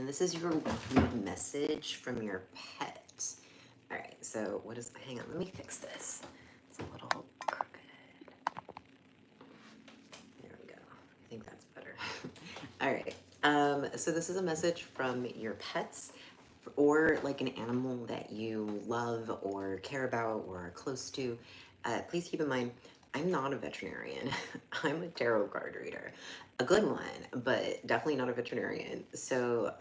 this is your weekly message from your pet. All right, so what is, hang on, let me fix this. It's a little crooked. There we go. I think that's better. All right, so this is a message from your pets or like an animal that you love or care about or are close to. Please keep in mind, I'm not a veterinarian. I'm a tarot card reader. A good one, but definitely not a veterinarian. So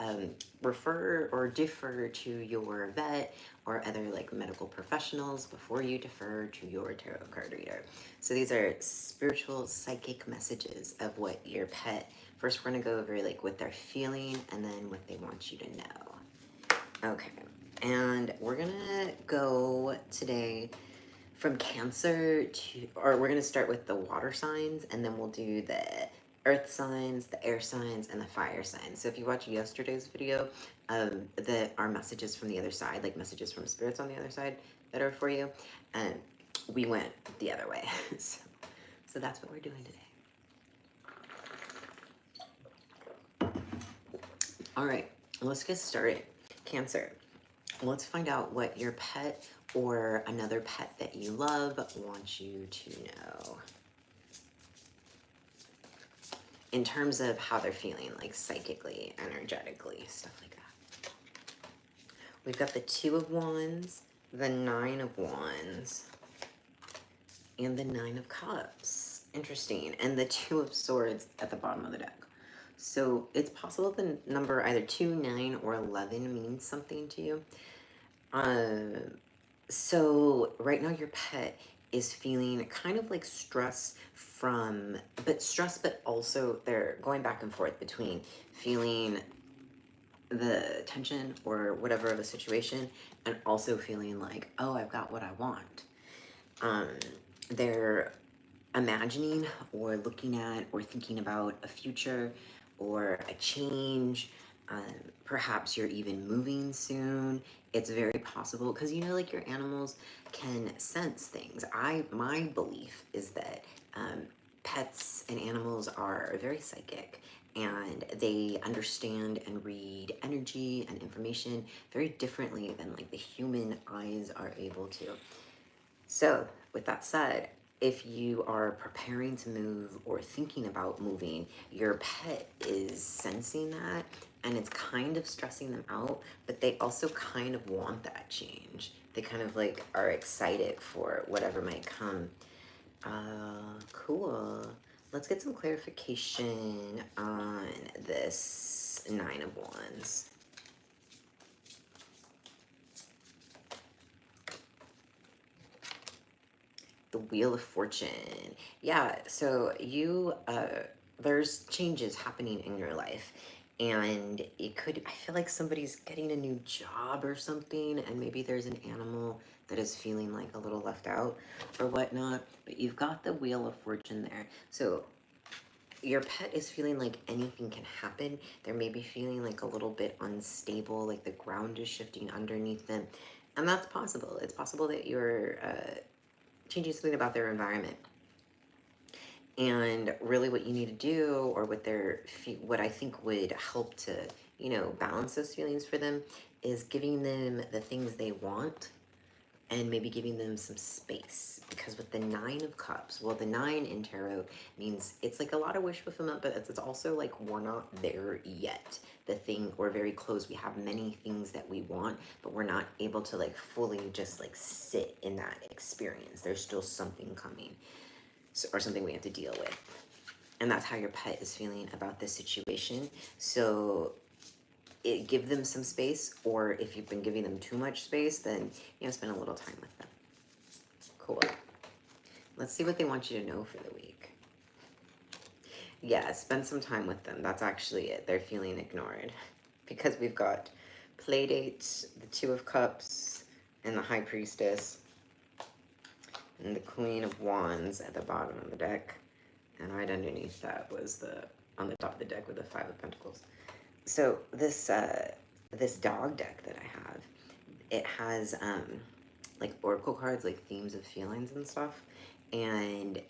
refer or defer to your vet or other like medical professionals before you defer to your tarot card reader. So these are spiritual psychic messages of what your pet, first we're gonna go over like what they're feeling and then what they want you to know. Okay, and we're gonna go today from Cancer to, or we're gonna start with the water signs and then we'll do the earth signs, the air signs, and the fire signs. So if you watched yesterday's video, our messages from the other side, like messages from spirits on the other side that are for you, and we went the other way. So that's what we're doing today. All right, let's get started. Cancer, let's find out what your pet or another pet that you love wants you to know in terms of how they're feeling, like psychically, energetically, stuff like that. We've got the Two of Wands, the Nine of Wands, and the Nine of Cups. Interesting. And the Two of Swords at the bottom of the deck. So it's possible the number either 2, 9, or 11 means something to you. So right now your pet is feeling kind of like stress but also they're going back and forth between feeling the tension or whatever of a situation and also feeling like, oh, I've got what I want. They're imagining or looking at or thinking about a future or a change. Perhaps you're even moving soon. It's very possible because you know, like your animals can sense things. My belief is that pets and animals are very psychic and they understand and read energy and information very differently than like the human eyes are able to. So with that said, if you are preparing to move or thinking about moving, your pet is sensing that and it's kind of stressing them out, but they also kind of want that change. They kind of like are excited for whatever might come. Cool. Let's get some clarification on this Nine of Wands. The Wheel of Fortune. Yeah, so you, there's changes happening in your life. And it could, I feel like somebody's getting a new job or something, and maybe there's an animal that is feeling like a little left out or whatnot. But you've got the Wheel of Fortune there. So your pet is feeling like anything can happen. They're maybe feeling like a little bit unstable, like the ground is shifting underneath them. And that's possible. It's possible that you're changing something about their environment. And really what you need to do, or what I think would help to, you know, balance those feelings for them, is giving them the things they want and maybe giving them some space. Because with the Nine of Cups, well, the 9 in tarot means it's like a lot of wish fulfillment, but it's also like we're not there yet. The thing, we're very close. We have many things that we want, but we're not able to like fully just like sit in that experience. There's still something coming, or something we have to deal with. And that's how your pet is feeling about this situation. So give them some space, or if you've been giving them too much space, then, you know, spend a little time with them. Cool. Let's see what they want you to know for the week. Yeah, spend some time with them. That's actually it. They're feeling ignored because we've got Playdate, the Two of Cups, and the High Priestess, and the Queen of Wands at the bottom of the deck. And right underneath that was on the top of the deck with the Five of Pentacles. So this this dog deck that I have, it has like oracle cards, like themes of feelings and stuff. And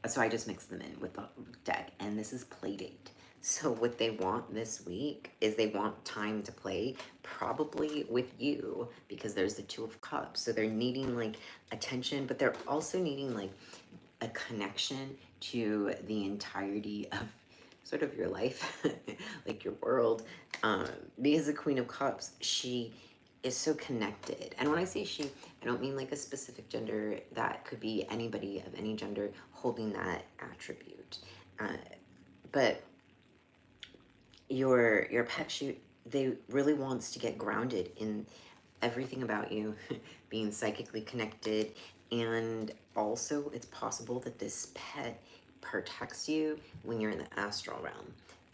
so I just mixed them in with the deck. And this is Playdate. So what they want this week is they want time to play, probably with you, because there's the Two of Cups. So they're needing like attention, but they're also needing like a connection to the entirety of sort of your life, like your world. Because the Queen of Cups, she is so connected. And when I say she, I don't mean like a specific gender. That could be anybody of any gender holding that attribute. But your pet shoot, they really wants to get grounded in everything about you, being psychically connected. And also it's possible that this pet protects you when you're in the astral realm.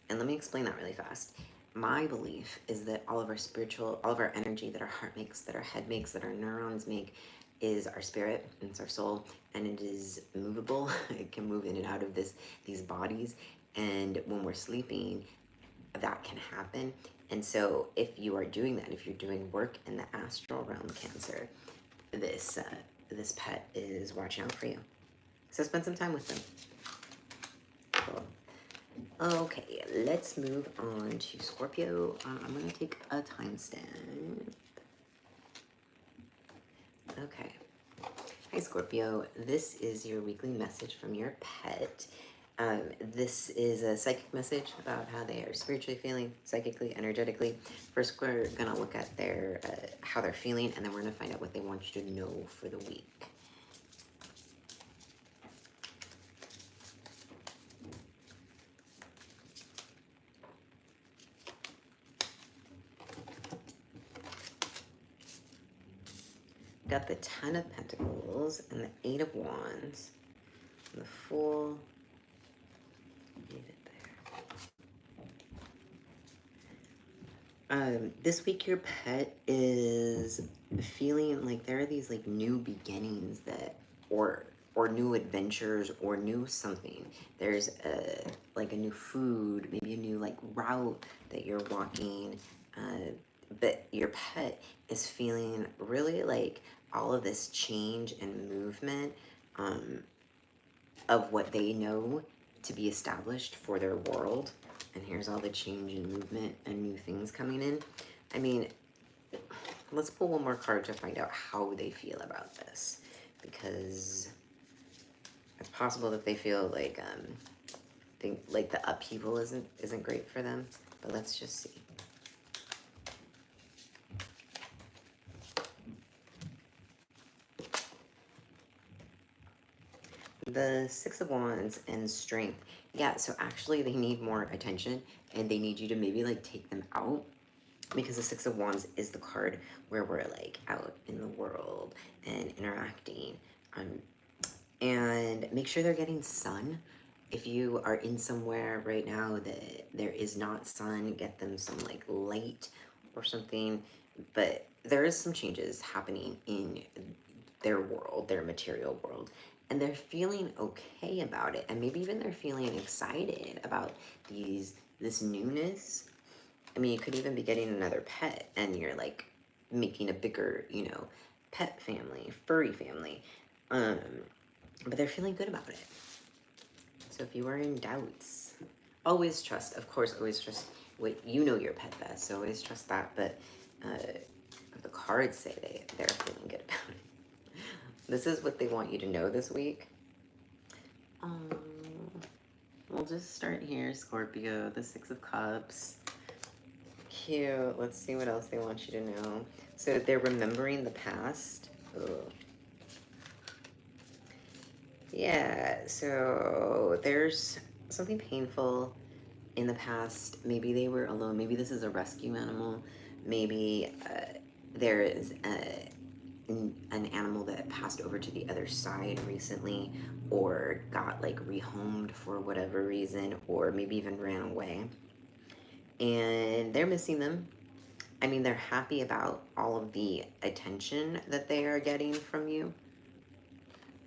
And let me explain that really fast. My belief is that all of our spiritual, all of our energy that our heart makes, that our head makes, that our neurons make, is our spirit, and it's our soul, and it is movable. It can move in and out of these bodies. And when we're sleeping, that can happen. And so if you are doing that, if you're doing work in the astral realm, Cancer, this pet is watching out for you. So spend some time with them. Cool. Okay, let's move on to Scorpio. I'm going to take a timestamp. Okay. Hi, Scorpio. This is your weekly message from your pet. This is a psychic message about how they are spiritually feeling, psychically, energetically. First, we're going to look at their how they're feeling, and then we're going to find out what they want you to know for the week. Got the Ten of Pentacles and the Eight of Wands and the Fool. Leave it there. This week your pet is feeling like there are these like new beginnings that, or new adventures, or new something. There's like a new food, maybe a new like route that you're walking. But your pet is feeling really like all of this change and movement of what they know to be established for their world. And here's all the change and movement and new things coming in. I mean, let's pull one more card to find out how they feel about this, because it's possible that they feel like like the upheaval isn't great for them. But let's just see. The Six of Wands and Strength. Yeah, so actually they need more attention, and they need you to maybe like take them out, because the Six of Wands is the card where we're like out in the world and interacting. And make sure they're getting sun. If you are in somewhere right now that there is not sun, get them some like light or something. But there is some changes happening in their world, their material world, and they're feeling okay about it. And maybe even they're feeling excited about this newness. I mean, you could even be getting another pet, and you're like making a bigger, pet family, furry family. But they're feeling good about it. So if you are in doubts, always trust, of course, always trust what you know your pet best. So always trust that. But the cards say they're feeling good about it. This is what they want you to know this week. We'll just start here, Scorpio. The Six of Cups. Cute. Let's see what else they want you to know. So they're remembering the past. Ugh. Yeah, so there's something painful in the past. Maybe they were alone. Maybe this is a rescue animal. Maybe there is an animal that passed over to the other side recently, or got like rehomed for whatever reason, or maybe even ran away. And they're missing them. I mean, they're happy about all of the attention that they are getting from you,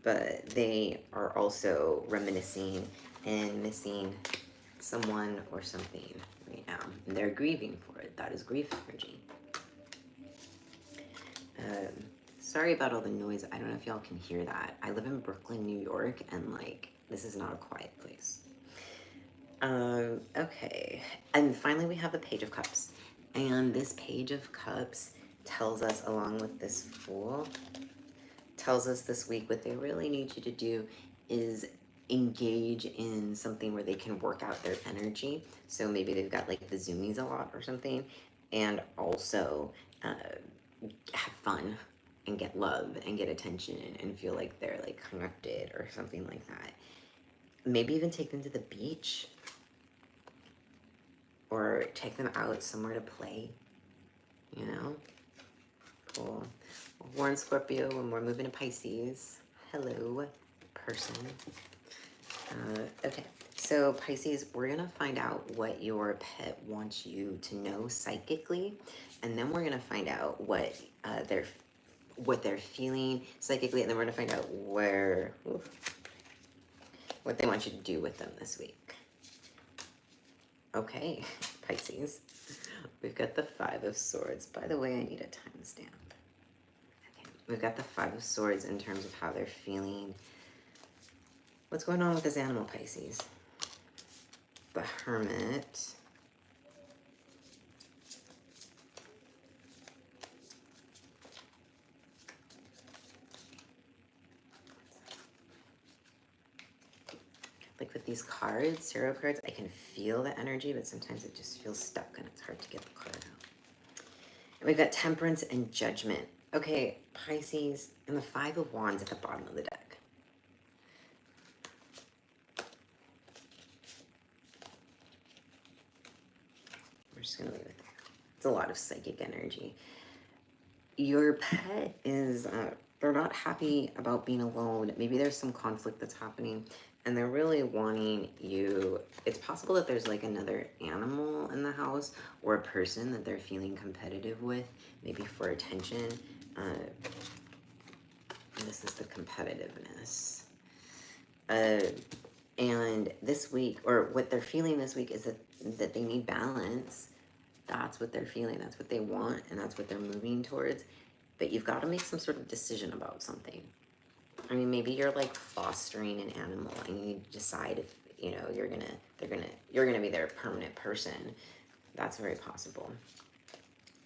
but they are also reminiscing and missing someone or something right now. And they're grieving for it. That is grief energy. Sorry about all the noise. I don't know if y'all can hear that. I live in Brooklyn, New York, and like, this is not a quiet place. Okay. And finally we have the Page of Cups. And this Page of Cups tells us, along with this Fool, tells us this week what they really need you to do is engage in something where they can work out their energy. So maybe they've got like the zoomies a lot or something, and also have fun and get love and get attention and feel like they're like connected or something like that. Maybe even take them to the beach or take them out somewhere to play, you know? Cool. We're in Scorpio and we're moving to Pisces. Hello, person. Okay, so Pisces, we're gonna find out what your pet wants you to know psychically, and then we're gonna find out what they're feeling psychically, and then we're gonna find out what they want you to do with them this week. Okay, Pisces, we've got the Five of Swords. By the way, I need a timestamp. Okay, we've got the Five of Swords in terms of how they're feeling. What's going on with this animal, Pisces? The Hermit. Like with these cards, tarot cards, I can feel the energy, but sometimes it just feels stuck and it's hard to get the card out. And we've got Temperance and Judgment. Okay, Pisces, and the Five of Wands at the bottom of the deck. We're just gonna leave it there. It's a lot of psychic energy. Your pet is, they're not happy about being alone. Maybe there's some conflict that's happening and they're really wanting you. It's possible that there's like another animal in the house or a person that they're feeling competitive with, maybe for attention. This is the competitiveness. And this week, or what they're feeling this week, is that they need balance. That's what they're feeling. That's what they want, and that's what they're moving towards. But you've got to make some sort of decision about something. I mean, maybe you're like fostering an animal, and you decide if you're gonna be their permanent person. That's very possible.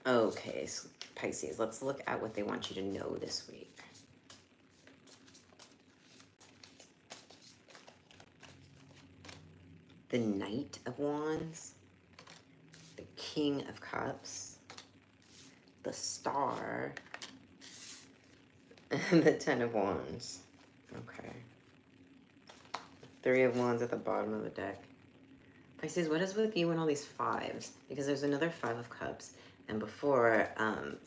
Okay, so Pisces, let's look at what they want you to know this week. The Knight of Wands, the King of Cups, the Star, and the Ten of Wands. Okay. Three of Wands at the bottom of the deck. Pisces, what is with you and all these fives? Because there's another Five of Cups, and before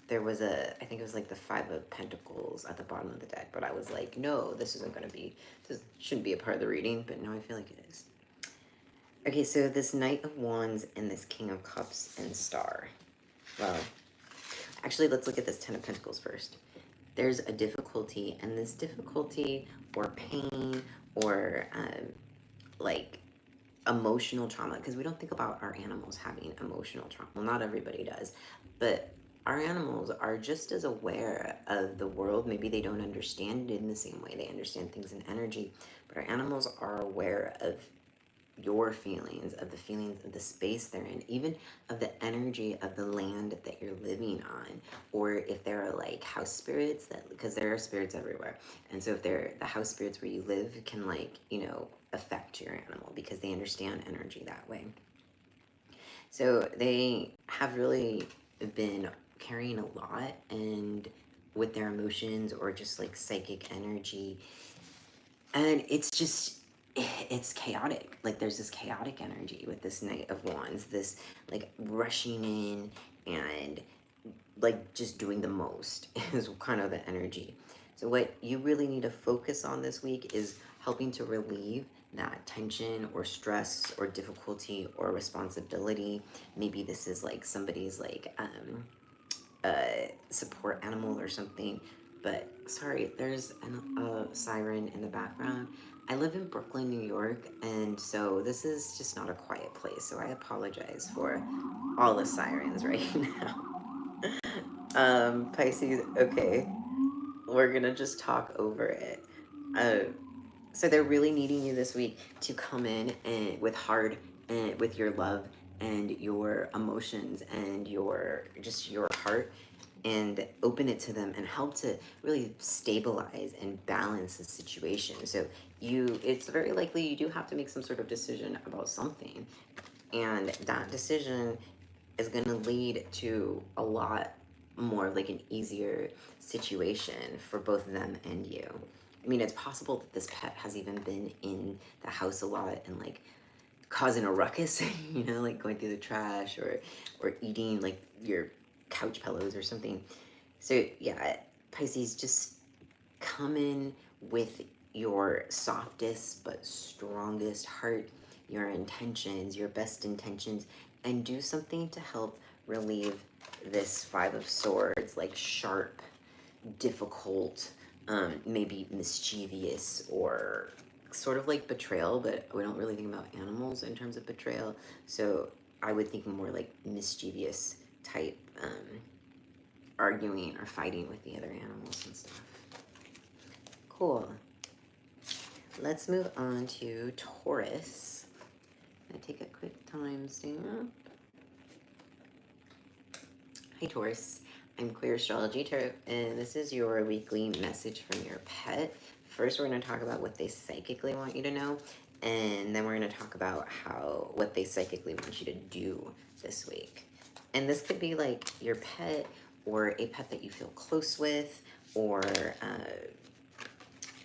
there was I think it was like the Five of Pentacles at the bottom of the deck, but I was like, no, this shouldn't be a part of the reading, but now I feel like it is. Okay, so this Knight of Wands and this King of Cups and Star. Well, actually, let's look at this Ten of Pentacles first. There's a difficulty, and this difficulty or pain or like emotional trauma, because we don't think about our animals having emotional trauma. Well, not everybody does, but our animals are just as aware of the world. Maybe they don't understand it in the same way. They understand things in energy, but our animals are aware of your feelings, of the feelings of the space they're in, even of the energy of the land that you're living on, or if there are like house spirits, that because there are spirits everywhere, and so if they're the house spirits where you live can like affect your animal because they understand energy that way. So they have really been carrying a lot and with their emotions or just like psychic energy, and it's chaotic. Like there's this chaotic energy with this Knight of Wands, this like rushing in and like just doing the most is kind of the energy. So what you really need to focus on this week is helping to relieve that tension or stress or difficulty or responsibility. Maybe this is like somebody's like support animal or something. But sorry, there's a siren in the background. I live in Brooklyn, New York, and so this is just not a quiet place, so I apologize for all the sirens right now. Pisces, okay, we're gonna just talk over it. So they're really needing you this week to come in and with hard and with your love and your emotions and your just your heart, and open it to them and help to really stabilize and balance the situation. So it's very likely you do have to make some sort of decision about something, and that decision is going to lead to a lot more like an easier situation for both them and you. I mean, it's possible that this pet has even been in the house a lot and like causing a ruckus, you know, like going through the trash or eating like your couch pillows or something. So yeah, Pisces, just come in with your softest but strongest heart, your intentions, your best intentions, and do something to help relieve this Five of Swords, like sharp, difficult, maybe mischievous, or sort of like betrayal, but we don't really think about animals in terms of betrayal. So I would think more like mischievous type, arguing or fighting with the other animals and stuff. Cool. Let's move on to Taurus. I'm gonna take a quick time stamp. Hi Taurus, I'm Clear Astrology Tarot, and this is your weekly message from your pet. First, we're going to talk about what they psychically want you to know, and then we're going to talk about what they psychically want you to do this week. And this could be like your pet, or a pet that you feel close with, or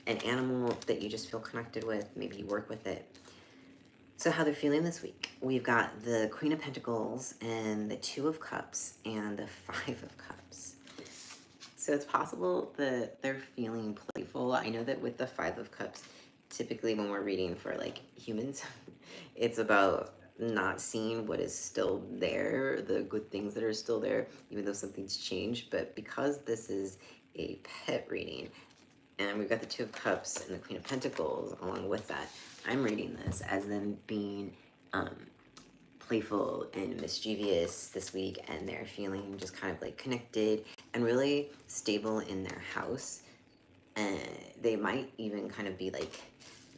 an animal that you just feel connected with. Maybe you work with it. So how they're feeling this week. We've got the Queen of Pentacles and the Two of Cups and the Five of Cups. So it's possible that they're feeling playful. I know that with the Five of Cups, typically when we're reading for like humans, it's about not seeing what is still there, the good things that are still there, even though something's changed. But because this is a pet reading, and we've got the Two of Cups and the Queen of Pentacles along with that, I'm reading this as them being playful and mischievous this week, and they're feeling just kind of like connected and really stable in their house. And they might even kind of be like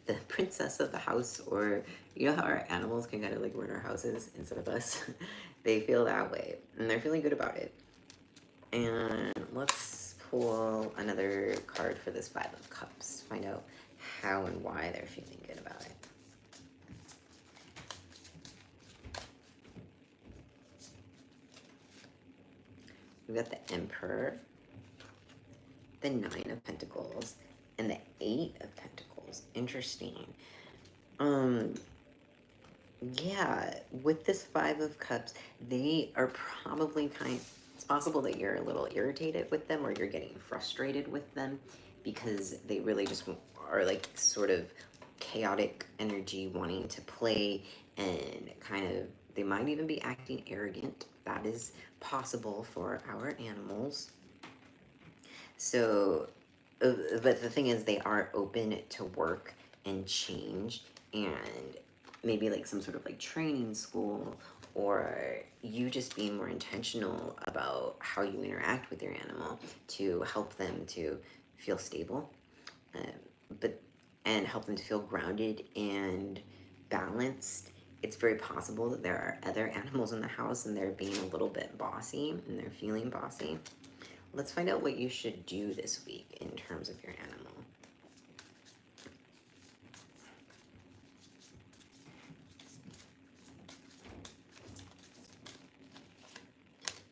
the princess of the house, or you know how our animals can kind of like run our houses instead of us. They feel that way, and they're feeling good about it. And let's pull another card for this Five of Cups. Find out how and why they're feeling good about it. We've got the Emperor, the Nine of Pentacles, and the Eight of Pentacles. Interesting. Yeah, with this Five of Cups, they are probably it's possible that you're a little irritated with them, or you're getting frustrated with them, because they really just are like sort of chaotic energy, wanting to play, and kind of, they might even be acting arrogant. That is possible for our animals. So, but the thing is, they are open to work and change, and maybe like some sort of like training school, or you just being more intentional about how you interact with your animal to help them to feel stable, but and help them to feel grounded and balanced. It's very possible that there are other animals in the house and they're being a little bit bossy and they're feeling bossy. Let's find out what you should do this week in terms of your animal.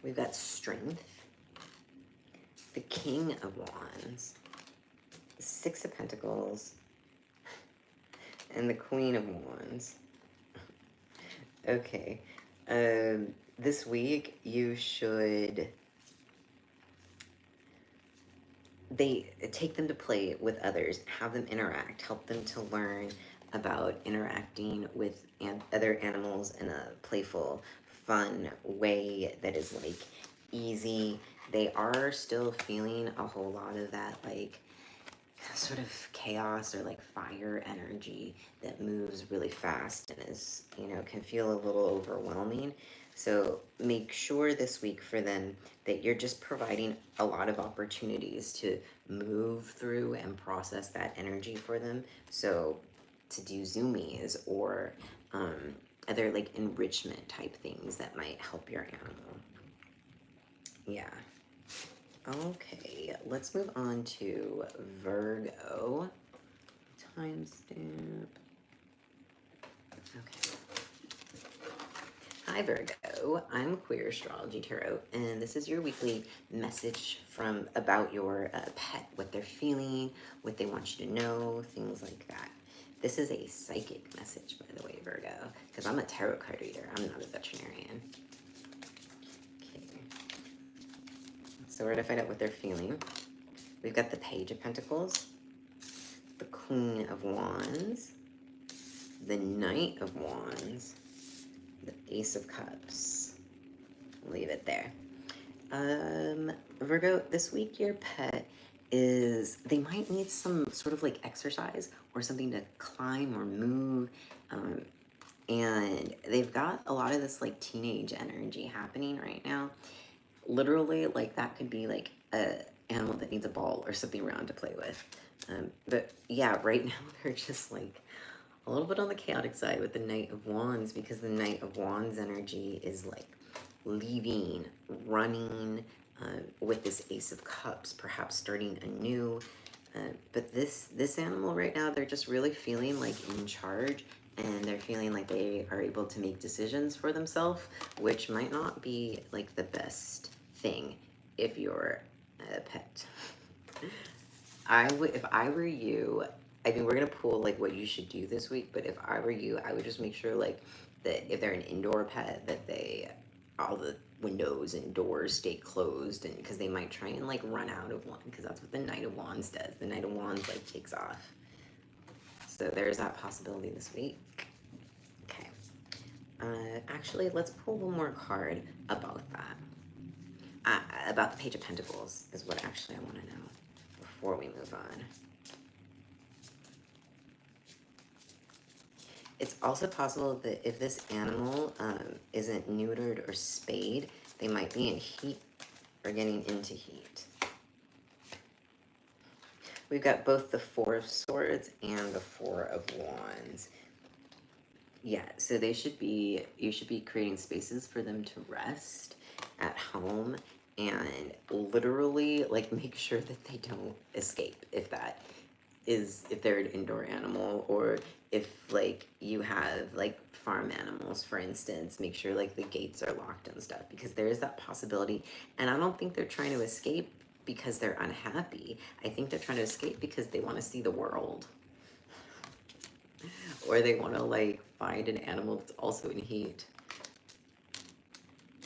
We've got Strength, the King of Wands, the Six of Pentacles, and the Queen of Wands. Okay. This week you should... They take them to play with others, have them interact, help them to learn about interacting with other animals in a playful, fun way that is like easy. They are still feeling a whole lot of that like sort of chaos or like fire energy that moves really fast and is, you know, can feel a little overwhelming. So make sure this week for them that you're just providing a lot of opportunities to move through and process that energy for them. So to do zoomies, or other like enrichment type things that might help your animal. Yeah. Okay, let's move on to Virgo. Timestamp. Okay. Hi Virgo, I'm Queer Astrology Tarot, and this is your weekly message from about your pet, what they're feeling, what they want you to know, things like that. This is a psychic message, by the way, Virgo, because I'm a tarot card reader. I'm not a veterinarian. Okay. So we're gonna find out what they're feeling. We've got the Page of Pentacles, the Queen of Wands, the Knight of Wands, the Ace of Cups. Leave it there. Virgo, this week your pet they might need some sort of like exercise or something to climb or move. And they've got a lot of this like teenage energy happening right now. Literally, like that could be like a animal that needs a ball or something round to play with. But yeah, right now they're just like a little bit on the chaotic side with the Knight of Wands, because the Knight of Wands energy is like leaving, running, with this Ace of Cups, perhaps starting anew. But this animal right now, they're just really feeling like in charge, and they're feeling like they are able to make decisions for themselves, which might not be like the best thing if you're a pet. If I were you, I mean, we're gonna pull like what you should do this week, but if I were you, I would just make sure like that if they're an indoor pet, that all the windows and doors stay closed, and because they might try and like run out of one, because that's what the Knight of Wands does. The Knight of Wands like takes off. So there's that possibility this week. Okay. Actually, let's pull one more card about that. About the Page of Pentacles is what actually I want to know before we move on. It's also possible that if this animal isn't neutered or spayed, they might be in heat or getting into heat. We've got both the Four of Swords and the Four of Wands. Yeah, so you should be creating spaces for them to rest at home, and literally like make sure that they don't escape if they're an indoor animal, or if like you have like farm animals, for instance, make sure like the gates are locked and stuff, because there is that possibility. And I don't think they're trying to escape because they're unhappy. I think they're trying to escape because they want to see the world, or they want to like find an animal that's also in heat.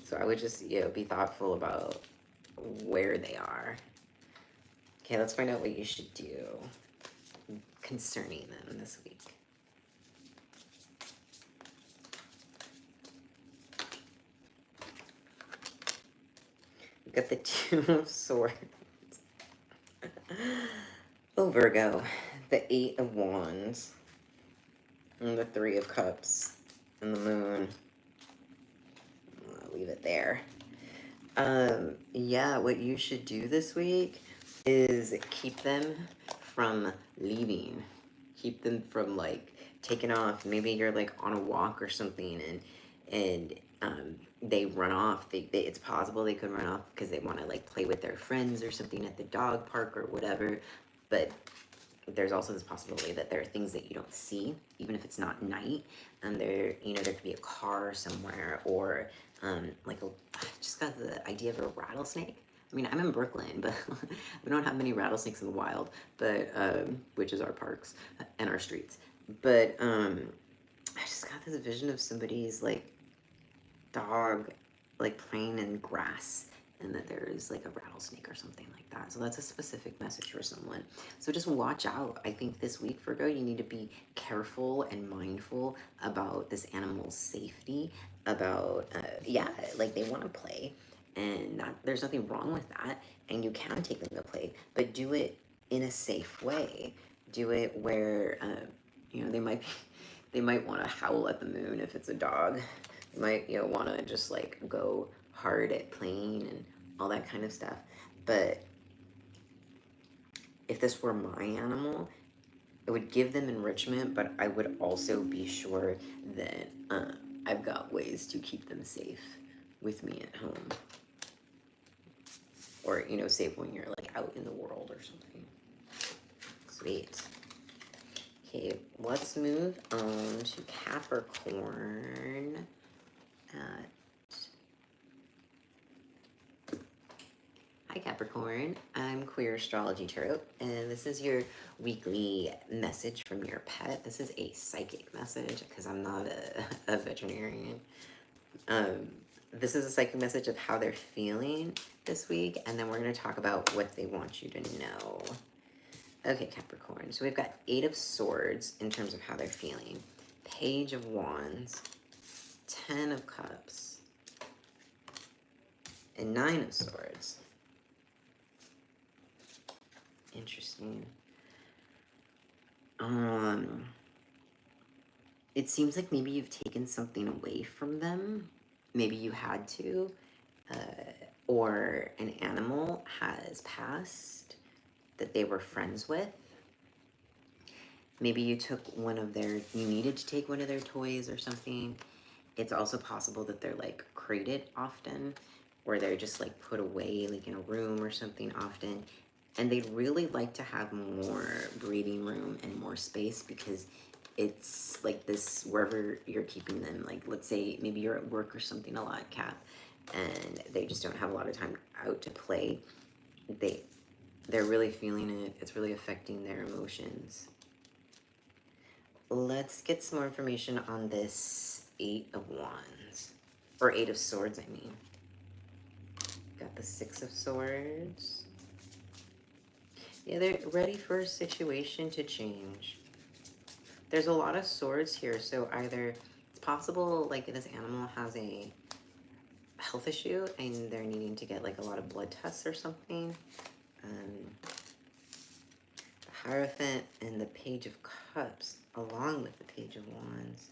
So I would just, be thoughtful about where they are. Okay, let's find out what you should do concerning them this week. We've got the Two of Swords. Oh, Virgo, the Eight of Wands, and the Three of Cups, and the Moon. I'll leave it there. Yeah, what you should do this week is keep them from leaving. Keep them from like taking off. Maybe you're like on a walk or something, and they run off. It's possible they could run off because they want to like play with their friends or something at the dog park or whatever. But there's also this possibility that there are things that you don't see, even if it's not night. And there could be a car somewhere, or I just got the idea of a rattlesnake. I mean, I'm in Brooklyn, but we don't have many rattlesnakes in the wild, but which is our parks and our streets. But I just got this vision of somebody's like dog like playing in grass, and that there's like a rattlesnake or something like that. So that's a specific message for someone. So just watch out. I think this week, Virgo, you need to be careful and mindful about this animal's safety, about, like they want to play, and there's nothing wrong with that. And you can take them to play, but do it in a safe way. Do it where, they might want to howl at the moon if it's a dog. They might, want to just like go hard at playing and all that kind of stuff. But if this were my animal, it would give them enrichment, but I would also be sure that I've got ways to keep them safe with me at home. Or, you know, safe when you're like out in the world or something. Sweet. Okay, let's move on to Capricorn. Hi Capricorn, I'm Queer Astrology Tarot, and this is your weekly message from your pet. This is a psychic message because I'm not a veterinarian. This is a psychic message of how they're feeling this week, and then we're going to talk about what they want you to know. Okay, Capricorn, so we've got 8 of Swords in terms of how they're feeling. Page of Wands, 10 of Cups, and 9 of Swords. Interesting. It seems like maybe you've taken something away from them. Maybe you had to, or an animal has passed that they were friends with. Maybe you took you needed to take one of their toys or something. It's also possible that they're like crated often, or they're just like put away like in a room or something often. And they'd really like to have more breathing room and more space because it's like this, wherever you're keeping them, like let's say maybe you're at work or something a lot, Cap, and they just don't have a lot of time out to play. They're really feeling it. It's really affecting their emotions. Let's get some more information on this 8 of Wands, or 8 of Swords, I mean. Got the 6 of Swords. Yeah, they're ready for a situation to change. There's a lot of swords here, so either it's possible like this animal has a health issue and they're needing to get like a lot of blood tests or something. The Hierophant and the Page of Cups, along with the Page of Wands.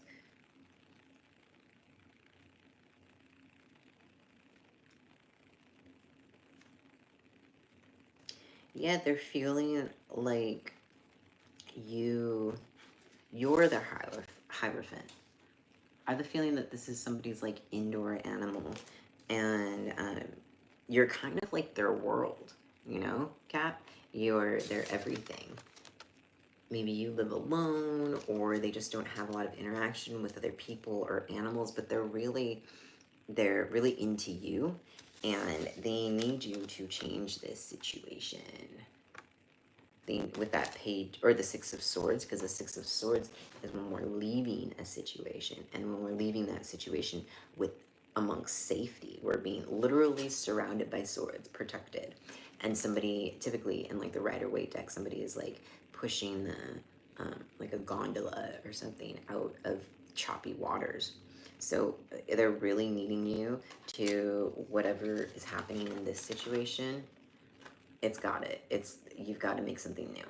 Yeah, they're feeling like you're the Hierophant. I have the feeling that this is somebody's like indoor animal, and you're kind of like their world, you know, Cap? You're their everything. Maybe you live alone, or they just don't have a lot of interaction with other people or animals, but they're really into you, and they need you to change this situation. With that page, or the 6 of Swords, because the 6 of Swords is when we're leaving a situation, and when we're leaving that situation amongst safety, we're being literally surrounded by swords, protected, and somebody, typically in like the Rider-Waite deck, somebody is like pushing like a gondola or something out of choppy waters. So they're really needing you to, whatever is happening in this situation, you've got to make something new.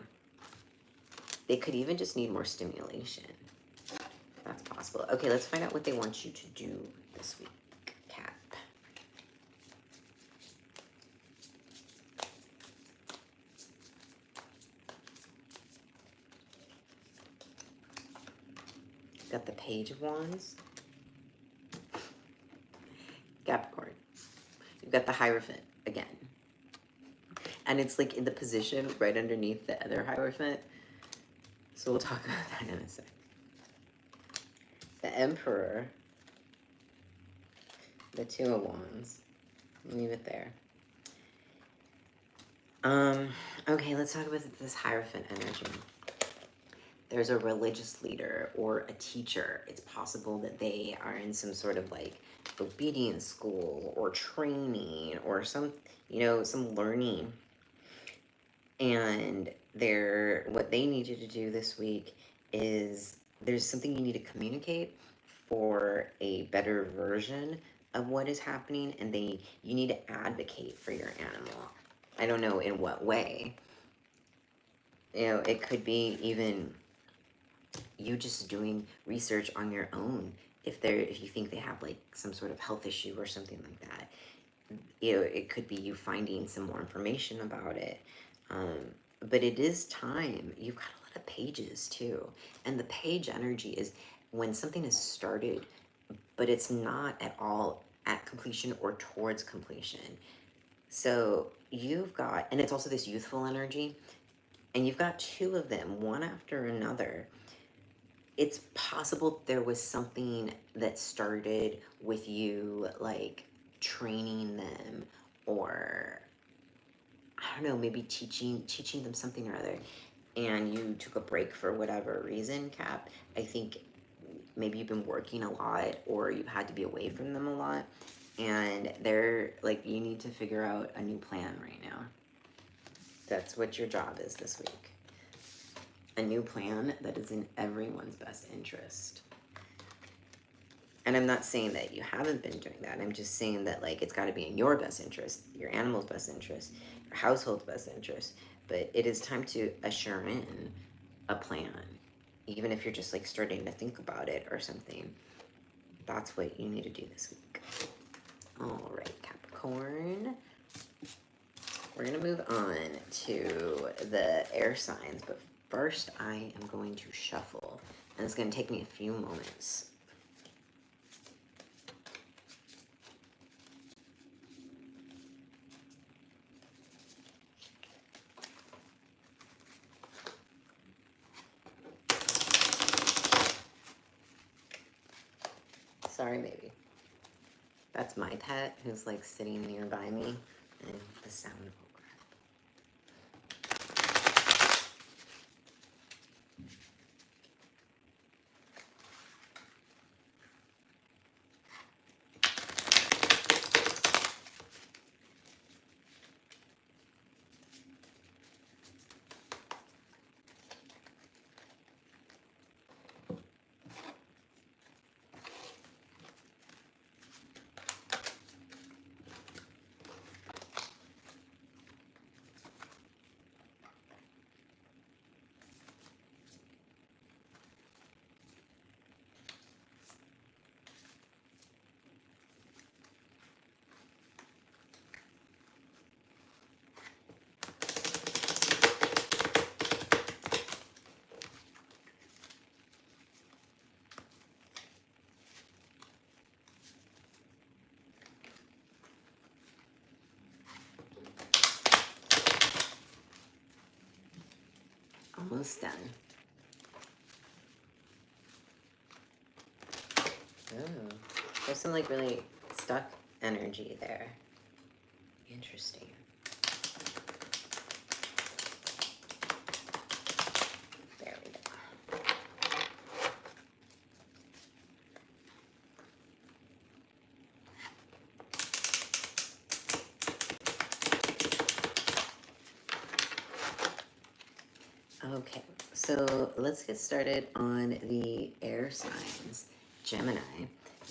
They could even just need more stimulation. That's possible. Okay, let's find out what they want you to do this week, Cap. Got the Page of Wands. Capricorn. You've got the Hierophant again. And it's like in the position right underneath the other Hierophant. So we'll talk about that in a sec. The Emperor. The 2 of Wands. Leave it there. Okay, let's talk about this Hierophant energy. There's a religious leader or a teacher. It's possible that they are in some sort of like obedience school or training or some learning. And what they need you to do this week is there's something you need to communicate for a better version of what is happening, and you need to advocate for your animal. I don't know in what way. You know, it could be even you just doing research on your own. If you think they have like some sort of health issue or something like that, you know, it could be you finding some more information about it. But it is time. You've got a lot of pages too. And the page energy is when something is started but it's not at all at completion or towards completion. So you've got, and it's also this youthful energy, and you've got two of them, one after another. It's possible there was something that started with you, like training them, or I don't know, maybe teaching them something or other, and you took a break for whatever reason, Cap. I think maybe you've been working a lot, or you had to be away from them a lot, and they're like, you need to figure out a new plan right now. That's what your job is this week. A new plan that is in everyone's best interest. And I'm not saying that you haven't been doing that. I'm just saying that, like, it's got to be in your best interest, your animal's best interest, your household's best interest. But it is time to usher in a plan, even if you're just like starting to think about it or something. That's what you need to do this week. All right, Capricorn. We're gonna move on to the air signs, but first I am going to shuffle, and it's gonna take me a few moments. Sorry, baby. That's my pet who's like sitting nearby me, and the sound of almost done. Oh, there's some like really stuck energy there. Interesting. There we go. Okay, so let's get started on the air signs. Gemini,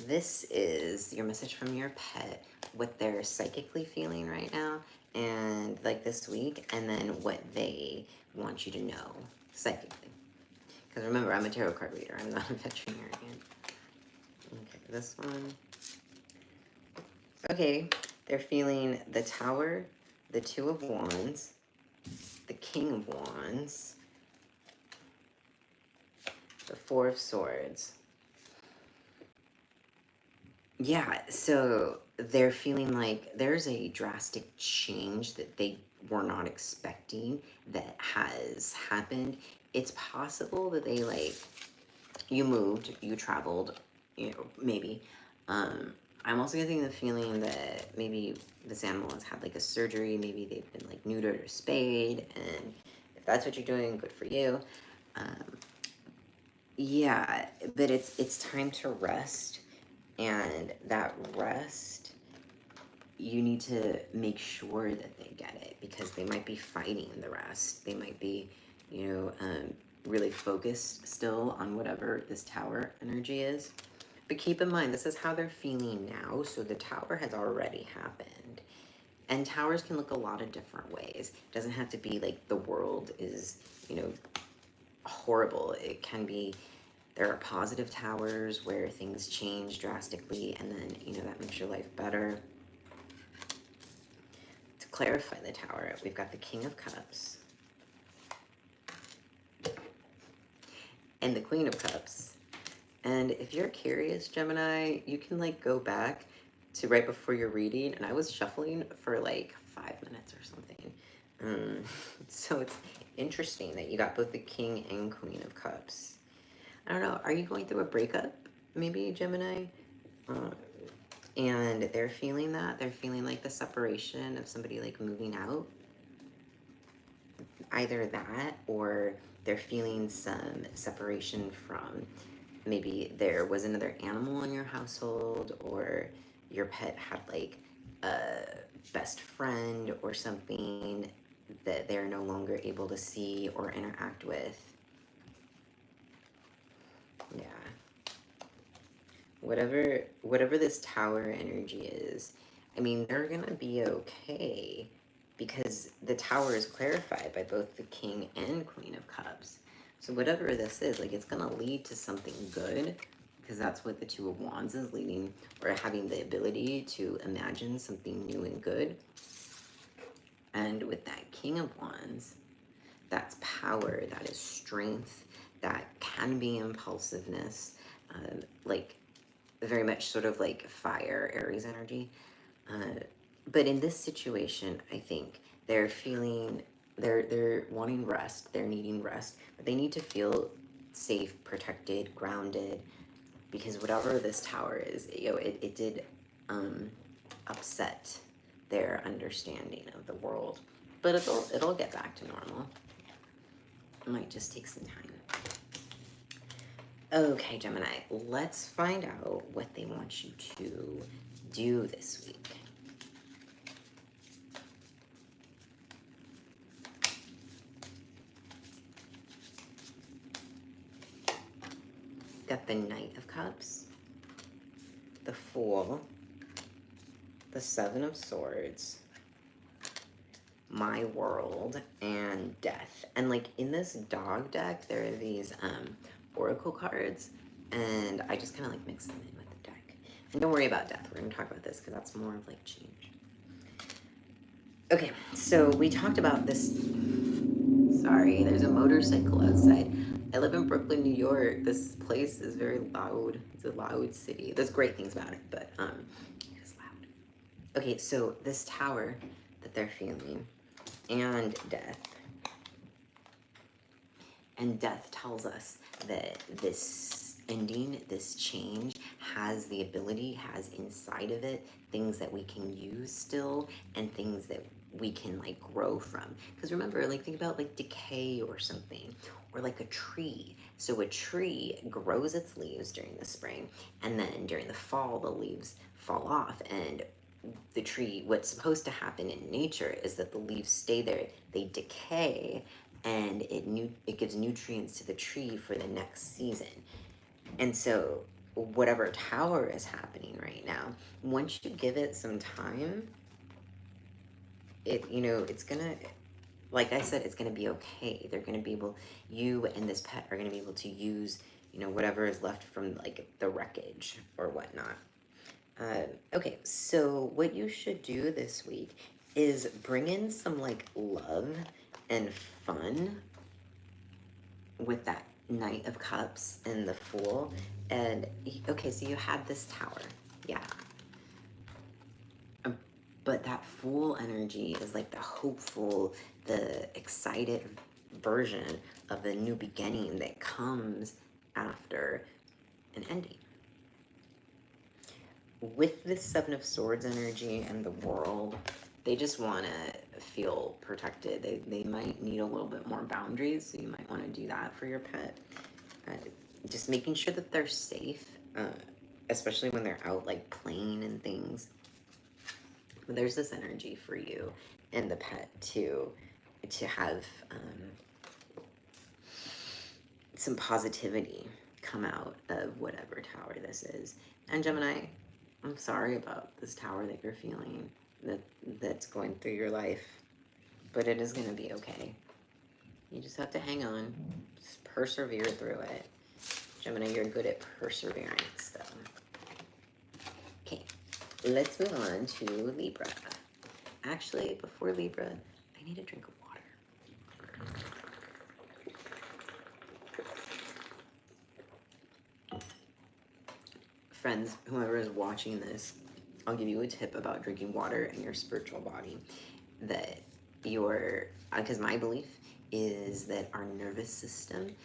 this is your message from your pet, what they're psychically feeling right now, and like this week, and then what they want you to know psychically. Because remember, I'm a tarot card reader, I'm not a veterinarian. Okay, this one. Okay, they're feeling the Tower, the Two of Wands, the King of Wands, the Four of Swords. Yeah, so they're feeling like there's a drastic change that they were not expecting that has happened. It's possible that they, like, you moved, you traveled, you know, maybe. I'm also getting the feeling that maybe this animal has had like a surgery, maybe they've been like neutered or spayed, and if that's what you're doing, good for you. Yeah, but it's time to rest, and that rest, you need to make sure that they get it, because they might be fighting the rest. They might be, you know, really focused still on whatever this Tower energy is. But keep in mind, this is how they're feeling now, so the Tower has already happened. And towers can look a lot of different ways. It doesn't have to be like the world is, you know, horrible. It can be, there are positive towers where things change drastically, and then, you know, that makes your life better. To clarify the Tower, we've got the King of Cups and the Queen of Cups. And if you're curious, Gemini, you can like go back to right before your reading, and I was shuffling for like 5 minutes or something. So it's interesting that you got both the King and Queen of Cups. I don't know, are you going through a breakup, maybe, Gemini? And they're feeling that. They're feeling like the separation of somebody like moving out. Either that, or they're feeling some separation from, maybe there was another animal in your household, or your pet had like a best friend or something that they're no longer able to see or interact with. Yeah. Whatever this Tower energy is, I mean, they're gonna be okay, because the Tower is clarified by both the King and Queen of Cups. So whatever this is, like, it's gonna lead to something good, because that's what the Two of Wands is leading, or having the ability to imagine something new and good. And with that King of Wands, that's power, that is strength, that can be impulsiveness, like very much sort of like fire, Aries energy. But in this situation, I think they're feeling, they're wanting rest, they're needing rest, but they need to feel safe, protected, grounded, because whatever this Tower is, you know, it did upset their understanding of the world, but it'll get back to normal. It might just take some time. Okay, Gemini, let's find out what they want you to do this week. Got the Knight of Cups, the Fool, the Seven of Swords, My World, and Death. And like in this dog deck, there are these oracle cards, and I just kind of like mix them in with the deck. And don't worry about Death, we're gonna talk about this because that's more of like change. Okay, so we talked about this. Sorry, there's a motorcycle outside. I live in Brooklyn, New York. This place is very loud. It's a loud city. There's great things about it, but it's loud. Okay, so this Tower that they're feeling, and Death. And Death tells us that this ending, this change, has the ability, has inside of it things that we can use still, and things that we can like grow from. Because remember, like, think about like decay or something, or like a tree. So a tree grows its leaves during the spring, and then during the fall the leaves fall off, and the tree, what's supposed to happen in nature is that the leaves stay there, they decay, and it gives nutrients to the tree for the next season. And so whatever Tower is happening right now, once you give it some time, it's gonna, like I said, it's gonna be okay. They're gonna be able, you and this pet are gonna be able to use, whatever is left from like the wreckage or whatnot. Okay, so what you should do this week is bring in some like love and fun with that Knight of Cups and the Fool. And okay, so you had this Tower, yeah. But that Fool energy is like the hopeful, the excited version of the new beginning that comes after an ending. With this Seven of Swords energy and the World, they just want to feel protected. They might need a little bit more boundaries, so you might want to do that for your pet. Just making sure that they're safe, especially when they're out like playing and things. But there's this energy for you and the pet to have some positivity come out of whatever Tower this is. And Gemini, I'm sorry about this Tower that you're feeling, that's going through your life, but it is going to be okay. You just have to hang on, just persevere through it. Gemini, you're good at perseverance, though. Okay, let's move on to Libra. Actually, before Libra, I need a drink of water. friends, whoever is watching this, I'll give you a tip about drinking water in your spiritual body. That your, because my belief is that our nervous system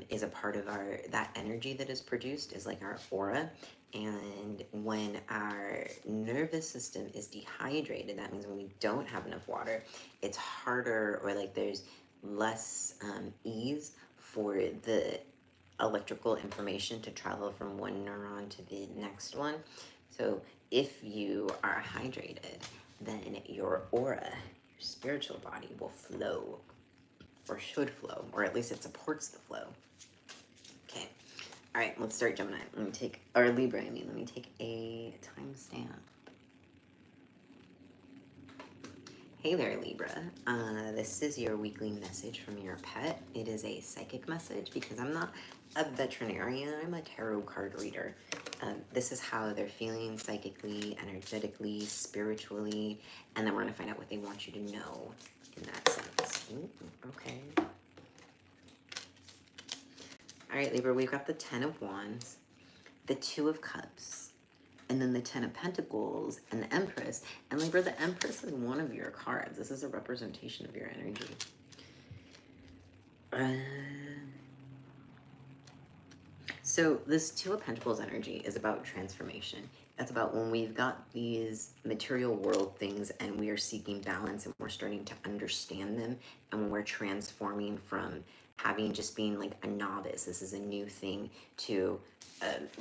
is a part of our, that energy that is produced is like our aura. And when our nervous system is dehydrated, that means when we don't have enough water, it's harder, or like there's less ease for the electrical information to travel from one neuron to the next one. So if you are hydrated, then your aura, your spiritual body will flow, or should flow, or at least it supports the flow. Okay. All right, let's start Gemini. Let me take, or Libra, I mean, let me take a timestamp. Hey there, Libra. This is your weekly message from your pet. It is a psychic message because I'm not a veterinarian, I'm a tarot card reader. This is how they're feeling psychically, energetically, spiritually, and then we're going to find out what they want you to know in that sense. Ooh, okay. All right, Libra, we've got the 10 of Wands, the 2 of Cups, and then the 10 of Pentacles, and the Empress. And Libra, the Empress is one of your cards. This is a representation of your energy. So this 2 of Pentacles energy is about transformation. That's about when we've got these material world things and we are seeking balance and we're starting to understand them, and when we're transforming from having just being like a novice, this is a new thing, to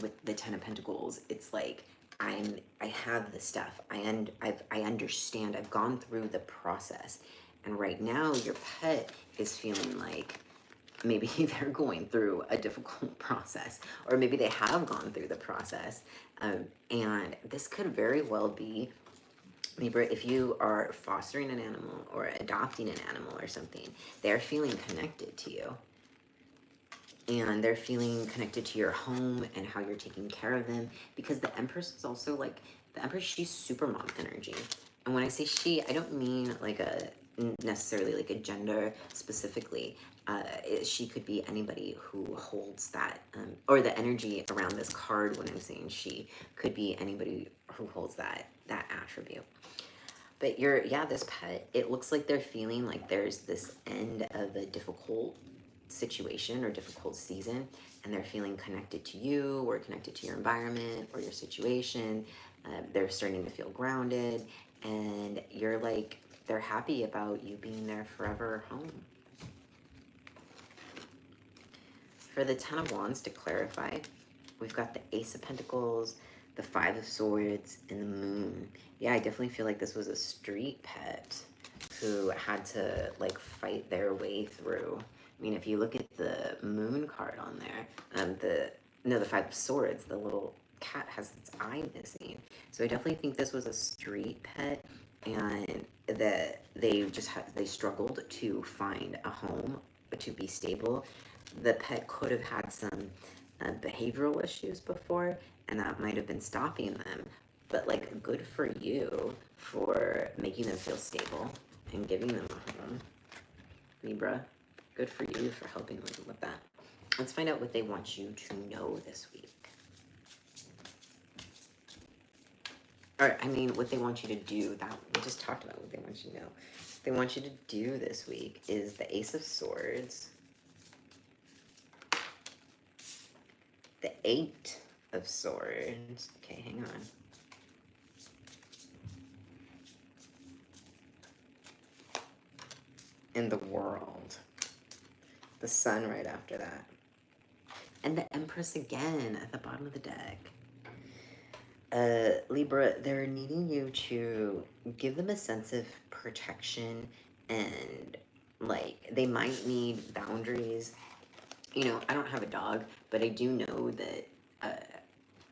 with the 10 of Pentacles, it's like I have the stuff. I understand. I've gone through the process, and right now your pet is feeling like maybe they're going through a difficult process, or maybe they have gone through the process, and this could very well be, Libra, if you are fostering an animal or adopting an animal or something, they're feeling connected to you. And they're feeling connected to your home and how you're taking care of them. Because the Empress is also like, the Empress, she's super mom energy. And when I say she, I don't mean like a, necessarily like a gender specifically. She could be anybody who holds that, or the energy around this card when I'm saying she could be anybody who holds that attribute. But this pet, it looks like they're feeling like there's this end of a difficult situation or difficult season, and they're feeling connected to you or connected to your environment or your situation. They're starting to feel grounded, and you're like, they're happy about you being their forever home. For the 10 of Wands, to clarify, we've got the Ace of Pentacles, the 5 of Swords, and the Moon. Yeah, I definitely feel like this was a street pet who had to like fight their way through. I mean, if you look at the Moon card on there, the 5 of Swords, the little cat has its eye missing. So I definitely think this was a street pet, and that they struggled to find a home, to be stable. The pet could have had some behavioral issues before, and that might have been stopping them. But like, good for you for making them feel stable and giving them a home, Libra. Good for you for helping them with that. Let's find out what they want you to know this week. Or, I mean, what they want you to do. That we just talked about what they want you to know. What they want you to do this week is the Ace of Swords, the 8 of Swords. Okay, hang on. And the World. The Sun right after that. And the Empress again at the bottom of the deck. Libra, they're needing you to give them a sense of protection, and like they might need boundaries. You know, I don't have a dog, but I do know that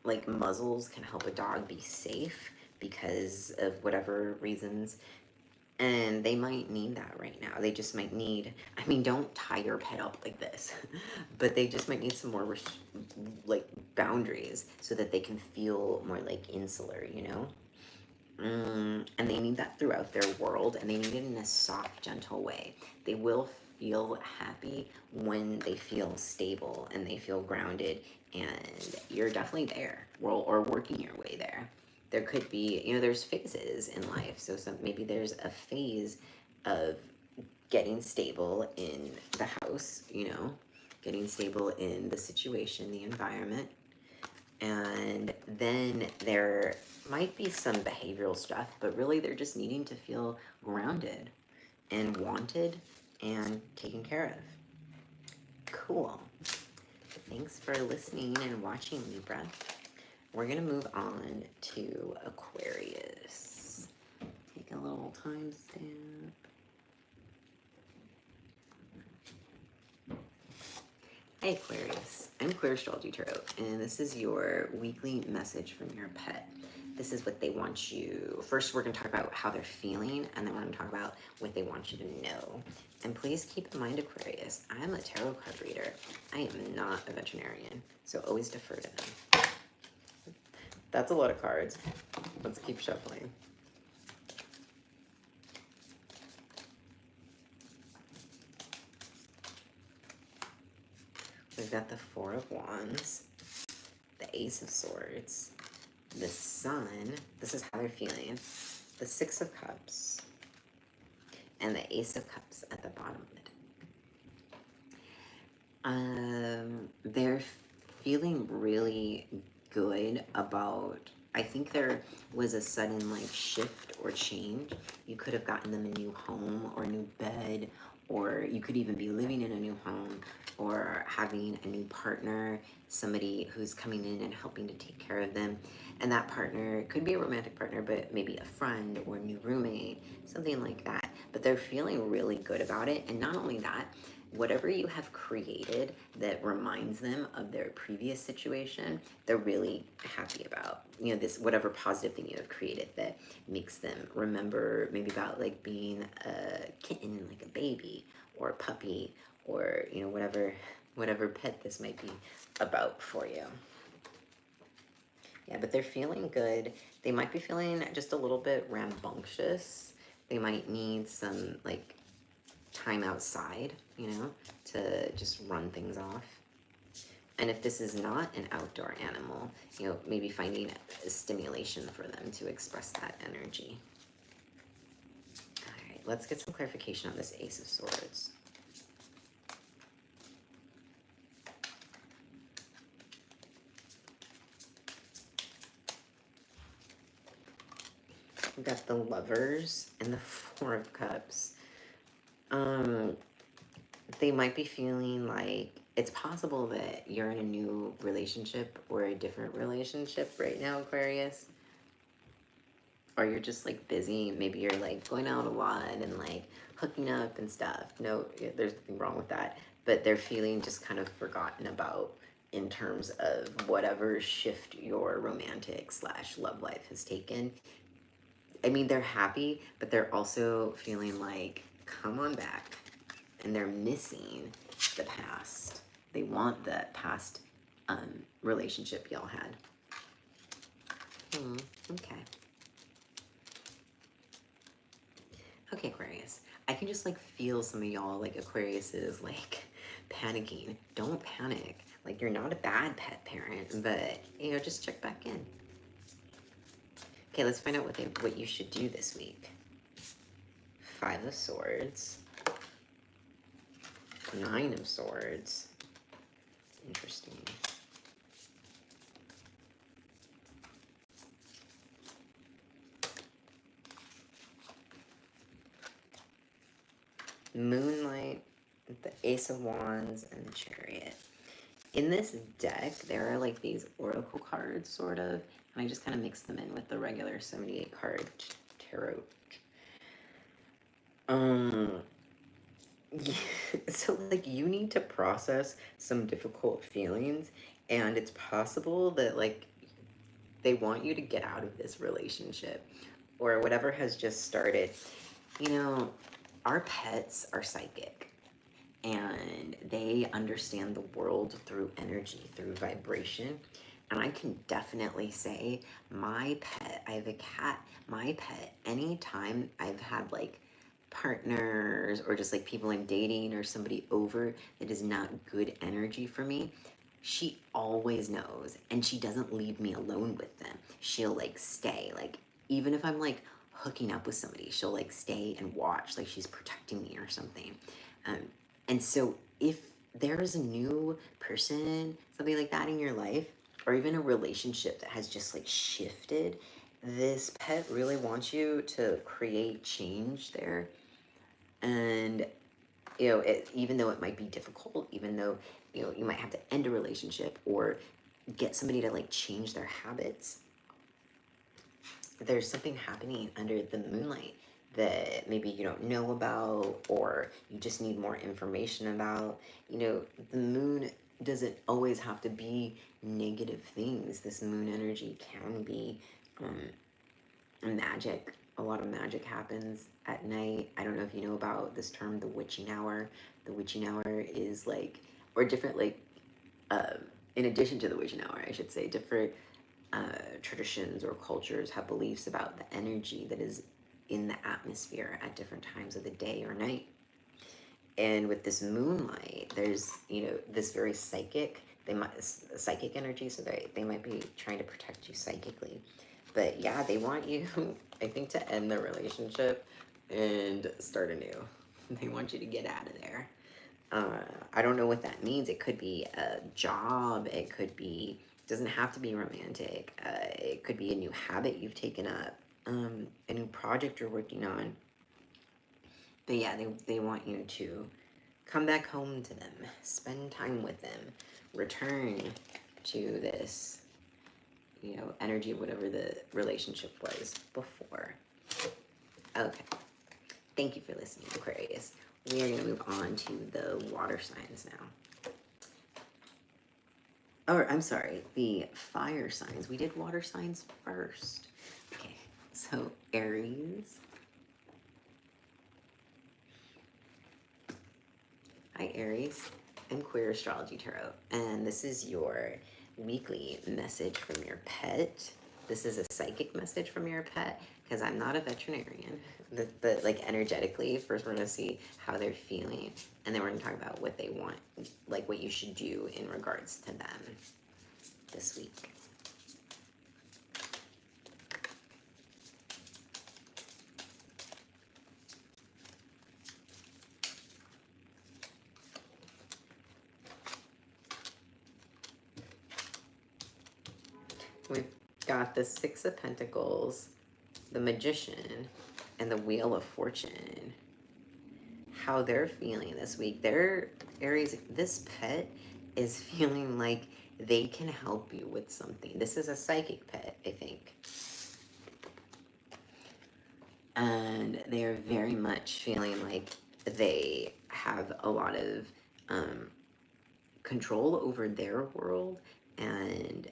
like muzzles can help a dog be safe because of whatever reasons. And they might need that right now. They just might need, I mean, don't tie your pet up like this, but they just might need some more like boundaries so that they can feel more like insular, you know? And they need that throughout their world, and they need it in a soft, gentle way. They will feel happy when they feel stable and they feel grounded and you're definitely there, or working your way there. There could be, there's phases in life. So maybe there's a phase of getting stable in the house, getting stable in the situation, the environment. And then there might be some behavioral stuff, but really they're just needing to feel grounded and wanted and taken care of. Cool. Thanks for listening and watching, Libra. We're going to move on to Aquarius. Take a little timestamp. Hey Aquarius, I'm Clear Astrology Tarot, and this is your weekly message from your pet. This is what they want you. First, we're going to talk about how they're feeling, and then we're going to talk about what they want you to know. And please keep in mind, Aquarius, I am a tarot card reader. I am not a veterinarian, so always defer to them. That's a lot of cards. Let's keep shuffling. We've got the Four of Wands, the Ace of Swords, the Sun, this is how they're feeling, the Six of Cups, and the Ace of Cups at the bottom of it. They're feeling really good about, I think there was a sudden shift or change. You could have gotten them a new home or a new bed, or you could even be living in a new home or having a new partner, somebody who's coming in and helping to take care of them. And that partner could be a romantic partner, but maybe a friend or a new roommate, something like that. But they're feeling really good about it. And not only that, whatever you have created that reminds them of their previous situation, they're really happy about. This whatever positive thing you have created that makes them remember maybe about being a kitten, like a baby or a puppy, or whatever pet this might be about for you. Yeah, but they're feeling good. They might be feeling just a little bit rambunctious. They might need some time outside, to just run things off. And if this is not an outdoor animal, maybe finding a stimulation for them to express that energy. All right, let's get some clarification on this Ace of Swords. We've got the Lovers and the Four of Cups. They might be feeling like it's possible that you're in a new relationship or a different relationship right now, Aquarius. Or you're just busy. Maybe you're going out a lot and hooking up and stuff. No, there's nothing wrong with that. But they're feeling just kind of forgotten about in terms of whatever shift your romantic / love life has taken. I mean, they're happy, but they're also feeling come on back. And they're missing the past. They want that past relationship y'all had. Okay. Okay, Aquarius. I can just feel some of y'all Aquarius is panicking. Don't panic. You're not a bad pet parent, but just check back in. Okay, let's find out what you should do this week. Five of Swords. Nine of Swords. Interesting. Moonlight, the Ace of Wands, and the Chariot. In this deck, there are these oracle cards, sort of, and I just kind of mix them in with the regular 78 card tarot. So you need to process some difficult feelings, and it's possible that they want you to get out of this relationship or whatever has just started. Our pets are psychic, and they understand the world through energy, through vibration. And I can definitely say my pet, I have a cat, my pet, anytime I've had partners or just people I'm dating or somebody over that is not good energy for me, she always knows, and she doesn't leave me alone with them. She'll like stay, like even if I'm like hooking up with somebody, she'll like stay and watch, like she's protecting me or something. Um, and so if there is a new person, something like that in your life, or even a relationship that has just like shifted, this pet really wants you to create change there. And you know, even though it might be difficult, even though, you know, you might have to end a relationship or get somebody to like change their habits, there's something happening under the moonlight that maybe you don't know about, or you just need more information about. You know, the moon doesn't always have to be negative things. This moon energy can be magic. A lot of magic happens at night. I don't know if you know about this term, the witching hour. The witching hour is like, or different, like, in addition to the witching hour, I should say, different traditions or cultures have beliefs about the energy that is in the atmosphere at different times of the day or night. And with this moonlight, there's, you know, this very psychic, psychic energy, so they might be trying to protect you psychically. But yeah, they want you, I think, to end the relationship and start anew. They want you to get out of there. I don't know what that means. It could be a job. It could be, doesn't have to be romantic. It could be a new habit you've taken up, a new project you're working on. But yeah, they want you to come back home to them, spend time with them, return to this, you know, energy of whatever the relationship was before. Okay. Thank you for listening, Aquarius. We are going to move on to the water signs now. Or, I'm sorry, the fire signs. We did water signs first. Okay, so Aries. Hi, Aries. I'm Queer Astrology Tarot, and this is your weekly message from your pet. This is a psychic message from your pet, because I'm not a veterinarian. But like energetically, first we're going to see how they're feeling, and then we're going to talk about what they want, like what you should do in regards to them this week. We've got the Six of Pentacles, the Magician, and the Wheel of Fortune. How they're feeling this week. They're, Aries, this pet is feeling like they can help you with something. This is a psychic pet, I think. And they're very much feeling like they have a lot of control over their world, and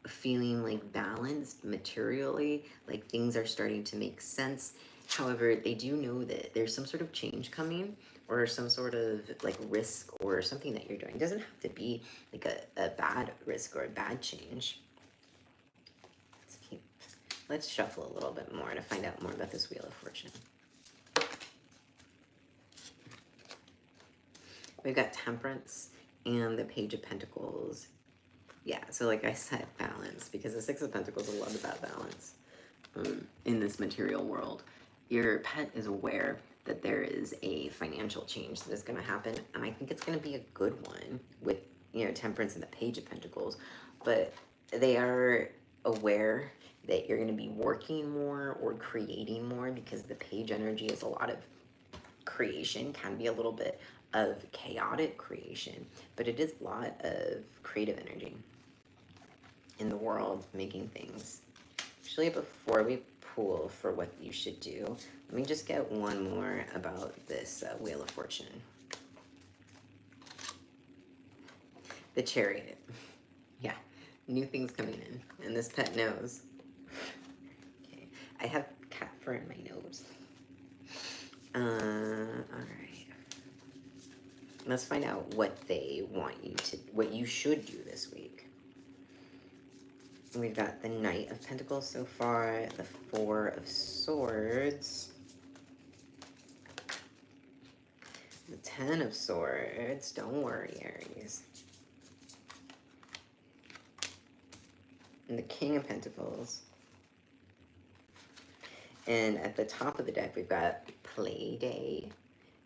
feeling like balanced materially, like things are starting to make sense. However, they do know that there's some sort of change coming, or some sort of like risk or something that you're doing. It doesn't have to be like a bad risk or a bad change. Let's shuffle a little bit more to find out more about this Wheel of Fortune. We've got Temperance and the Page of Pentacles. Yeah, so like I said, balance, because the Six of Pentacles is a lot about balance in this material world. Your pet is aware that there is a financial change that is going to happen, and I think it's going to be a good one with, you know, Temperance and the Page of Pentacles, but they are aware that you're going to be working more or creating more, because the Page energy is a lot of creation, can be a little bit of chaotic creation, but it is a lot of creative energy in the world, making things. Actually, before we pull for what you should do, let me just get one more about this Wheel of Fortune. The Chariot. Yeah, new things coming in, and this pet knows. Okay, I have cat fur in my nose. All right. Let's find out what they want you to, what you should do this week. We've got the Knight of Pentacles so far, the Four of Swords, the Ten of Swords. Don't worry, Aries. and the King of Pentacles. And at the top of the deck, we've got Play Day.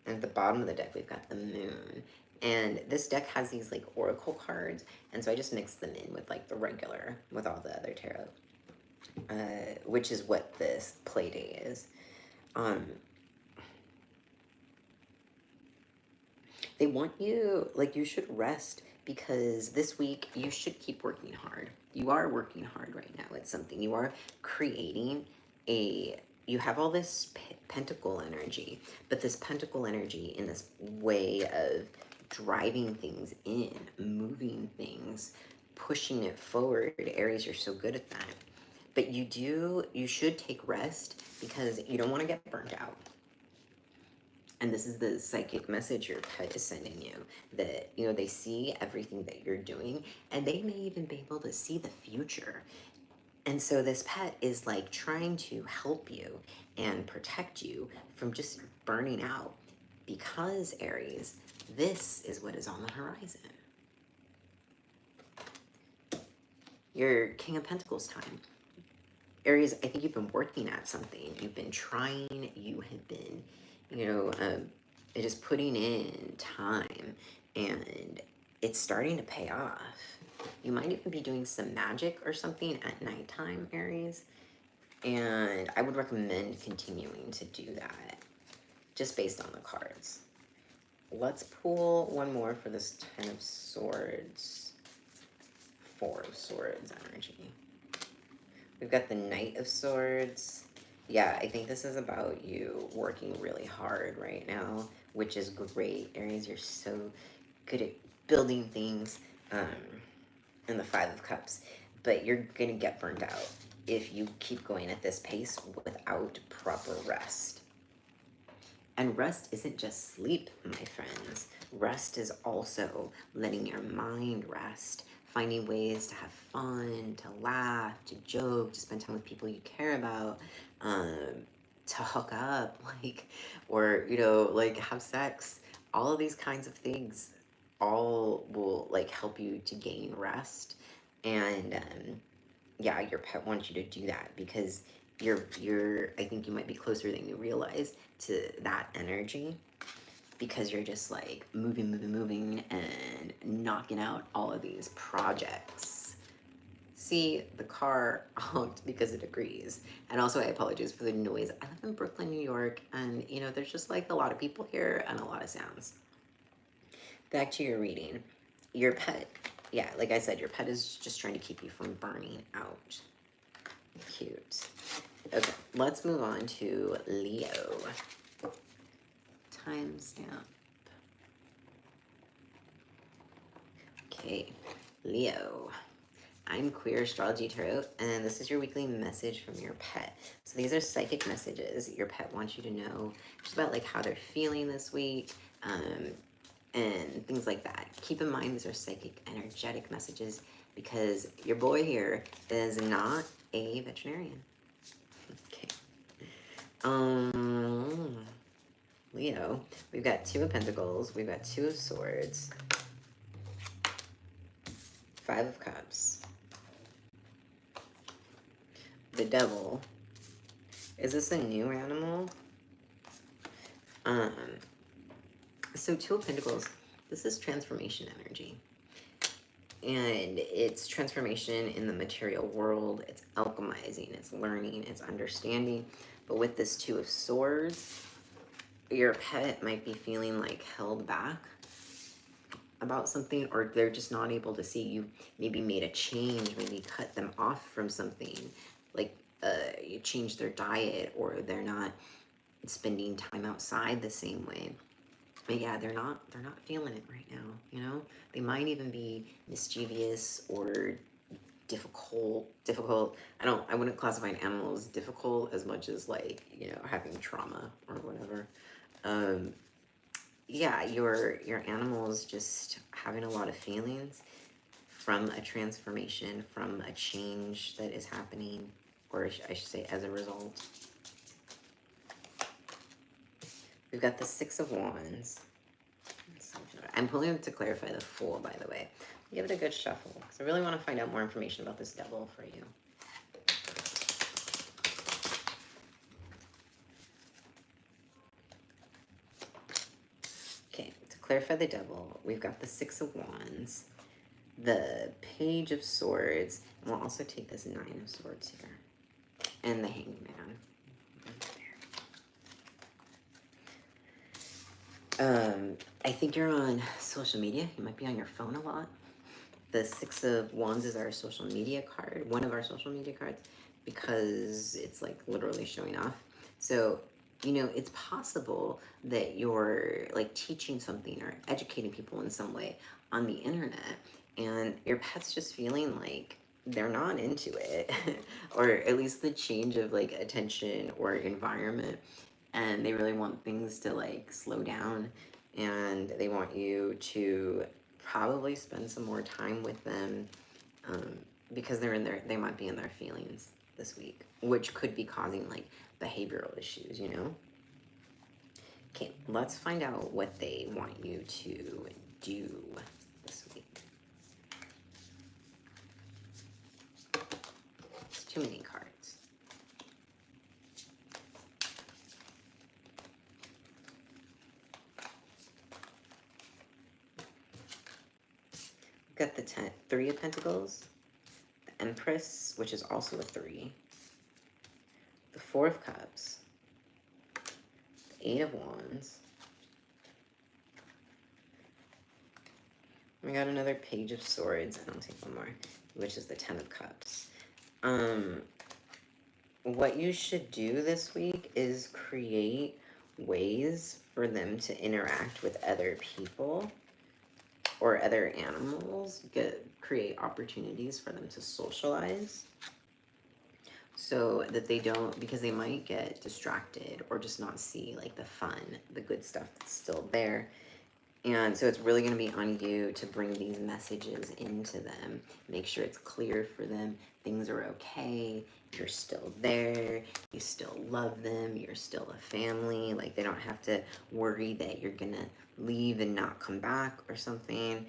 And at the bottom of the deck, we've got the Moon. And this deck has these like oracle cards. And so I just mixed them in with like the regular, with all the other tarot. Which is what this Play Day is. They want you, like, you should rest, because this week you should keep working hard. You are working hard right now at something. You are creating you have all this pentacle energy, but this pentacle energy in this way of driving things in, moving things, pushing it forward. Aries, you're so good at that. But you should take rest, because you don't want to get burnt out. And this is the psychic message your pet is sending you, that, you know, they see everything that you're doing, and they may even be able to see the future. And so this pet is like trying to help you and protect you from just burning out, because, Aries, this is what is on the horizon. Your King of Pentacles time. Aries, I think you've been working at something. You've been trying. You have been, you know, just putting in time, and it's starting to pay off. You might even be doing some magic or something at nighttime, Aries. And I would recommend continuing to do that, just based on the cards. Let's pull one more for this Ten of Swords, Four of Swords energy. We've got the Knight of Swords. Yeah, I think this is about you working really hard right now, which is great. Aries, you're so good at building things. And the Five of Cups. But you're going to get burned out if you keep going at this pace without proper rest. And rest isn't just sleep, my friends. Rest is also letting your mind rest, finding ways to have fun, to laugh, to joke, to spend time with people you care about, to hook up, like, or, you know, like, have sex. All of these kinds of things all will, like, help you to gain rest. And yeah, your pet wants you to do that, because you're I think you might be closer than you realize to that energy, because you're just like moving and knocking out all of these projects. See, the car honked because it agrees. And also, I apologize for the noise. I live in Brooklyn, New York, and, you know, there's just like a lot of people here and a lot of sounds. Back to your reading. Your pet, yeah, like I said, your pet is just trying to keep you from burning out. Cute. Okay, let's move on to Leo. Timestamp. Okay, Leo. I'm Queer Astrology Tarot, and this is your weekly message from your pet. So these are psychic messages your pet wants you to know, just about like how they're feeling this week, and things like that. Keep in mind, these are psychic, energetic messages, because your boy here is not a veterinarian. Okay. Leo, we've got Two of Pentacles, we've got Two of Swords, Five of Cups, the Devil. Is this a new animal? So Two of Pentacles, this is transformation energy. And it's transformation in the material world. It's alchemizing, it's learning, it's understanding. But with this Two of Swords, your pet might be feeling like held back about something, or they're just not able to see. You maybe made a change, maybe cut them off from something, like you changed their diet, or they're not spending time outside the same way. But yeah, they're not feeling it right now, you know? They might even be mischievous or difficult. I wouldn't classify an animal as difficult as much as, like, you know, having trauma or whatever. Yeah, your animal is just having a lot of feelings from a transformation, from a change that is happening, or I should say as a result. We've got the Six of Wands. I'm pulling it to clarify the Fool, by the way. Give it a good shuffle, because I really want to find out more information about this Devil for you. Okay, to clarify the Devil, we've got the Six of Wands, the Page of Swords, and we'll also take this Nine of Swords here, and the Hanged Man. I think you're on social media. You might be on your phone a lot. The Six of Wands is our social media card, one of our social media cards, because it's like literally showing off. So, you know, it's possible that you're like teaching something or educating people in some way on the internet, and your pet's just feeling like they're not into it, or at least the change of like attention or environment, and they really want things to like slow down, and they want you to probably spend some more time with them, because they might be in their feelings this week, which could be causing like behavioral issues, you know? Okay, let's find out what they want you to do this week. It's too many cards. Got the Three of Pentacles, the Empress, which is also a 3, the Four of Cups, the Eight of Wands. We got another Page of Swords, and I'll take one more, which is the Ten of Cups. What you should do this week is create ways for them to interact with other people or other animals, create opportunities for them to socialize, so that they don't, because they might get distracted or just not see like the fun, the good stuff that's still there. And so it's really going to be on you to bring these messages into them, make sure it's clear for them, things are okay, you're still there, you still love them, you're still a family, like they don't have to worry that you're gonna leave and not come back or something.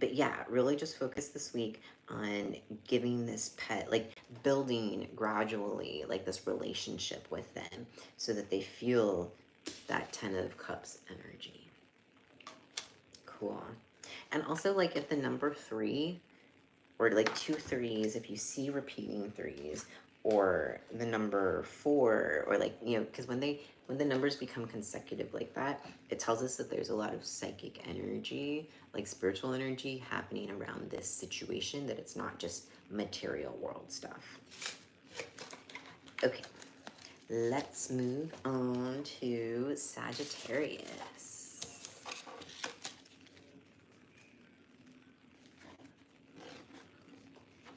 But yeah, really just focus this week on giving this pet, like building gradually like this relationship with them, so that they feel that Ten of Cups energy. Cool. And also, like, if the number 3, or like 2 3s, if you see repeating 3s, or the number 4, or like, you know, because when the numbers become consecutive like that, it tells us that there's a lot of psychic energy, like spiritual energy happening around this situation, that it's not just material world stuff. Okay, let's move on to Sagittarius.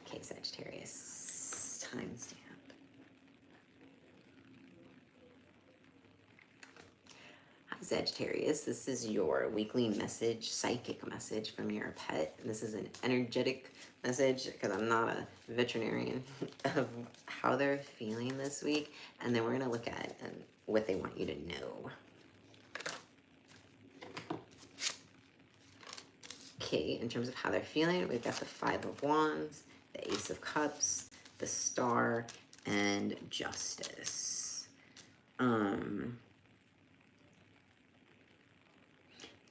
Okay, Sagittarius, timestamp. Hi, Sagittarius. This is your weekly message, psychic message from your pet. This is an energetic message, because I'm not a veterinarian, of how they're feeling this week. And then we're going to look at what they want you to know. Okay, in terms of how they're feeling, we've got the Five of Wands, the Ace of Cups, the Star, and Justice.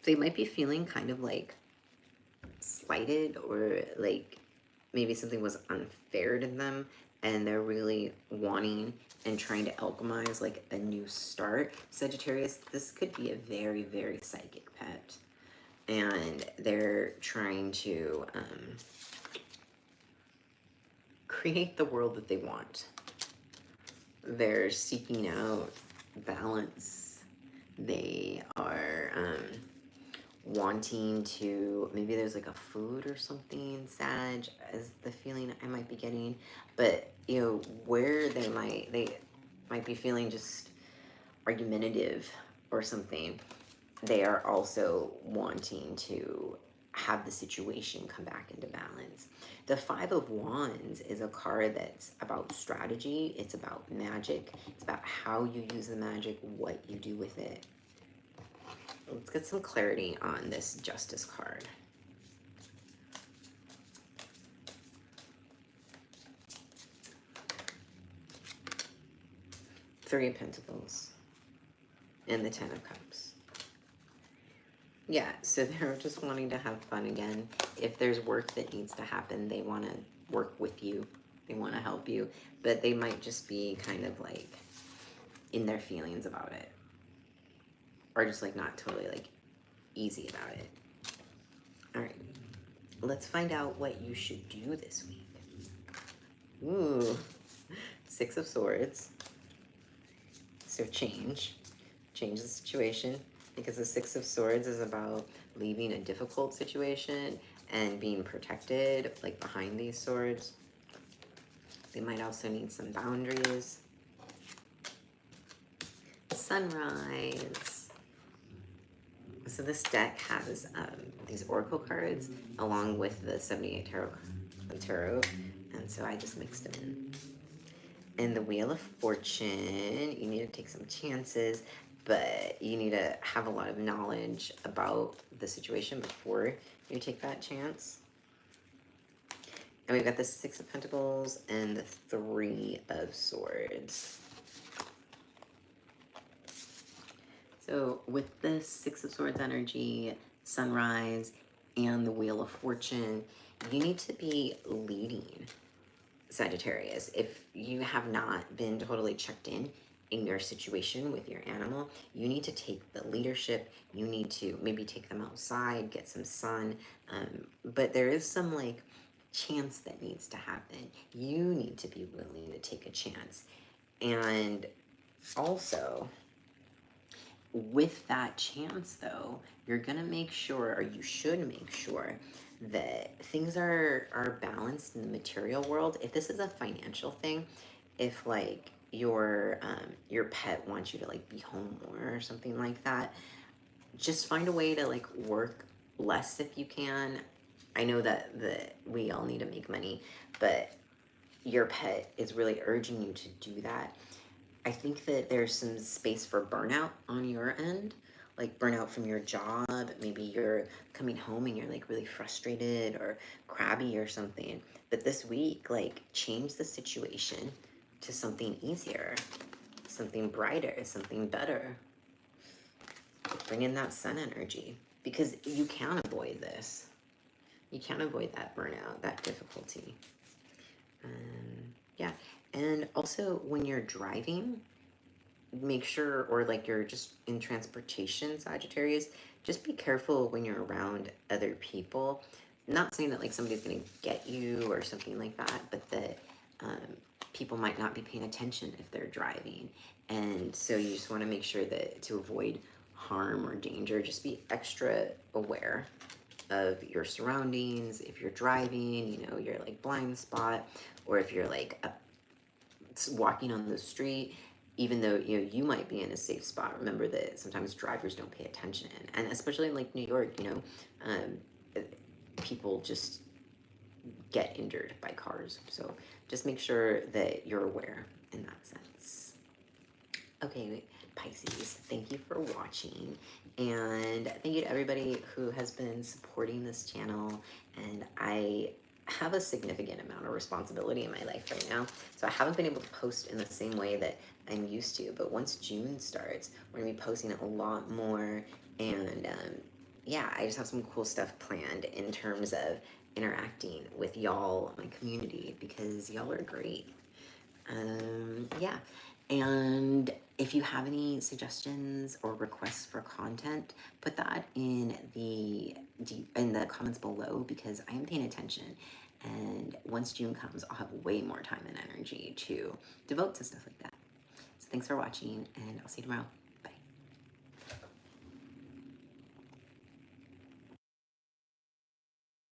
They might be feeling kind of like slighted, or like maybe something was unfair to them, and they're really wanting and trying to alchemize like a new start. Sagittarius, this could be a very, very psychic pet, and they're trying to create the world that they want. They're seeking out balance. They are wanting to, maybe there's like a food or something, Sag, is the feeling I might be getting. But, you know, where they might be feeling just argumentative or something, they are also wanting to have the situation come back into balance. The Five of Wands is a card that's about strategy. It's about magic. It's about how you use the magic, what you do with it. Let's get some clarity on this Justice card. Three of Pentacles and the Ten of Cups. Yeah, so they're just wanting to have fun again. If there's work that needs to happen, they want to work with you. They want to help you, but they might just be kind of like in their feelings about it, or just like not totally like easy about it. All right, let's find out what you should do this week. Ooh, Six of Swords. So change the situation, because the Six of Swords is about leaving a difficult situation and being protected, like behind these swords. They might also need some boundaries. Sunrise. So this deck has these oracle cards along with the 78 tarot, and so I just mixed them in. And the Wheel of Fortune, you need to take some chances, but you need to have a lot of knowledge about the situation before you take that chance. And we've got the Six of Pentacles and the Three of Swords. So with the Six of Swords energy, Sunrise, and the Wheel of Fortune, you need to be leading, Sagittarius. If you have not been totally checked in your situation with your animal, you need to take the leadership. You need to maybe take them outside, get some sun. But there is some like chance that needs to happen. You need to be willing to take a chance. And also, with that chance though, you're gonna make sure, or you should make sure, that things are balanced in the material world. If this is a financial thing, if like your pet wants you to like be home more or something like that, just find a way to like work less if you can. I know that we all need to make money, but your pet is really urging you to do that. I think that there's some space for burnout on your end, like burnout from your job. Maybe you're coming home and you're like really frustrated or crabby or something. But this week, like change the situation to something easier, something brighter, something better. Bring in that sun energy, because you can avoid this. You can avoid that burnout, that difficulty. Yeah. And also when you're driving, make sure, or like you're just in transportation, Sagittarius, just be careful when you're around other people. Not saying that like somebody's gonna get you or something like that, but that people might not be paying attention if they're driving. And so you just wanna make sure that to avoid harm or danger, just be extra aware of your surroundings. If you're driving, you know, your like blind spot, or if you're like walking on the street, even though you know you might be in a safe spot, remember that sometimes drivers don't pay attention, and especially in like New York, you know, people just get injured by cars. So just make sure that you're aware in that sense. Okay, Pisces, thank you for watching, and thank you to everybody who has been supporting this channel. And I have a significant amount of responsibility in my life right now, so I haven't been able to post in the same way that I'm used to. But once June starts, we're gonna be posting a lot more, and yeah, I just have some cool stuff planned in terms of interacting with y'all, my community, because y'all are great. Yeah, and if you have any suggestions or requests for content, put that in the comments below, because I am paying attention. And once June comes, I'll have way more time and energy to devote to stuff like that. So thanks for watching, and I'll see you tomorrow.